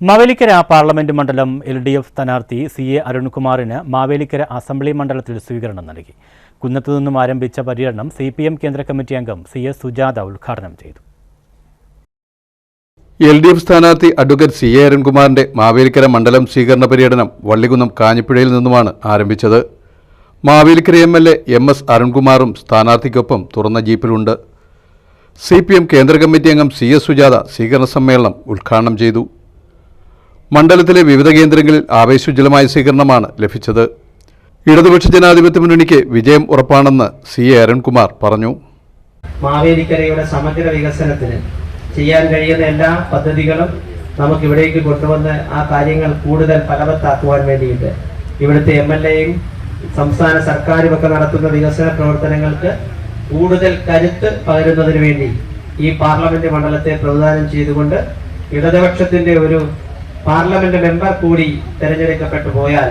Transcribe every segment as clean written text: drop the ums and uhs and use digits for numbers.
Mavelikkara parliament മണ്ഡലം LDF സ്ഥാനാർത്ഥി CA അരുൺകുമാറിന് Mavelikkara assembly മണ്ഡലത്തിൽ സ്വീകരണം നൽകി. കുന്നത്തു നിന്നും ആരംഭിച്ച പര്യടനം CPM കേന്ദ്ര കമ്മിറ്റി അംഗം CS സുജാത ഉദ്ഘാടനം ചെയ്തു. LDF സ്ഥാനാർത്ഥി അഡ്വക്കേറ്റ് CA അരുൺകുമാറിന്റെ മാവേലിക്കര മണ്ഡലം സ്വീകരണ പര്യടനം വള്ളികുന്നം കാഞ്ഞിപ്പുഴയിൽ നിന്നുമാണ് ആരംഭിച്ചത്. മാവേലിക്കര MLA MS അരുൺകുമാറും സ്ഥാനാർത്ഥിക്കൊപ്പം തുറന്ന ജീപ്പിലുണ്ട്. CPM കേന്ദ്ര കമ്മിറ്റി അംഗം CS സുജാത സ്വീകരണ സമ്മേളനം ഉദ്ഘാടനം ചെയ്തു. മണ്ഡലത്തിലെ വിവിധ കേന്ദ്രങ്ങളിൽ ആവേശോജ്വലമായ സ്വീകരണമാണ് ലഭിച്ചത്. ഇടതുപക്ഷ ജനാധിപത്യ മുന്നണിക്ക് വിജയം ഉറപ്പാണെന്ന് CA അരുൺകുമാർ പറഞ്ഞു. മാവേലിക്കരയുടെ സമഗ്ര വികസനത്തിന് ചെയ്യാൻ കഴിയുന്ന എല്ലാ പദ്ധതികളും നമുക്ക് ഇവിടേക്ക് കൊണ്ടുവന്ന് ആ കാര്യങ്ങൾ കൂടുതൽ ഫലവത്താക്കുവാൻ വേണ്ടിയിട്ട് ഇവിടുത്തെ MLAയും സംസ്ഥാന സർക്കാരും ഒക്കെ നടത്തുന്ന വികസന പ്രവർത്തനങ്ങൾക്ക് കൂടുതൽ കരുത്ത് പകരുന്നതിന് വേണ്ടി ഈ പാർലമെന്റ് മണ്ഡലത്തെ പ്രതിദാനം ചെയ്തുകൊണ്ട് ഇടതുപക്ഷത്തിന്റെ ഒരു പാർലമെന്റ് മെമ്പർ കൂടി തെരഞ്ഞെടുക്കപ്പെട്ടു പോയാൽ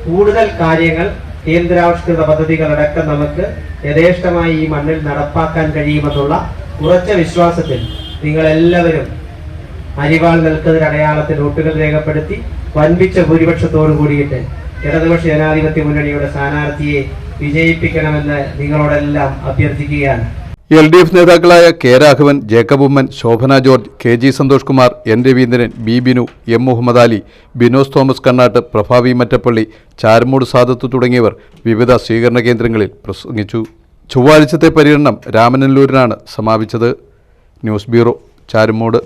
കൂടുതൽ കാര്യങ്ങൾ കേന്ദ്രാവിഷ്കൃത പദ്ധതികളടക്കം നമുക്ക് യഥേഷ്ടമായി ഈ മണ്ണിൽ നടപ്പാക്കാൻ കഴിയുമെന്നുള്ള ഉറച്ച വിശ്വാസത്തിൽ നിങ്ങളെല്ലാവരും അരിവാൾ നിൽക്കുന്നതിന് അടയാളത്തിൽ വോട്ടുകൾ രേഖപ്പെടുത്തി വൻപിച്ച ഭൂരിപക്ഷത്തോടു കൂടിയിട്ട് ഇടതുപക്ഷ ജനാധിപത്യ മുന്നണിയുടെ സ്ഥാനാർത്ഥിയെ വിജയിപ്പിക്കണമെന്ന് നിങ്ങളോടെല്ലാം അഭ്യർത്ഥിക്കുകയാണ്. LDF നേതാക്കളായ K Raghavan, Jacob Oommen, Shobhana George, KG Santhosh Kumar, N Raveendran, B Binu, M Muhammad Ali, Binos Thomas Kannattu, Prabhavi Mattappally, Charummood Sadath തുടങ്ങിയവർ വിവിധ സ്വീകരണ കേന്ദ്രങ്ങളിൽ പ്രസംഗിച്ചു. ചൊവ്വാഴ്ചത്തെ പര്യടനം രാമനല്ലൂരിനാണ് സമാപിച്ചത്. News bureau, Charummood.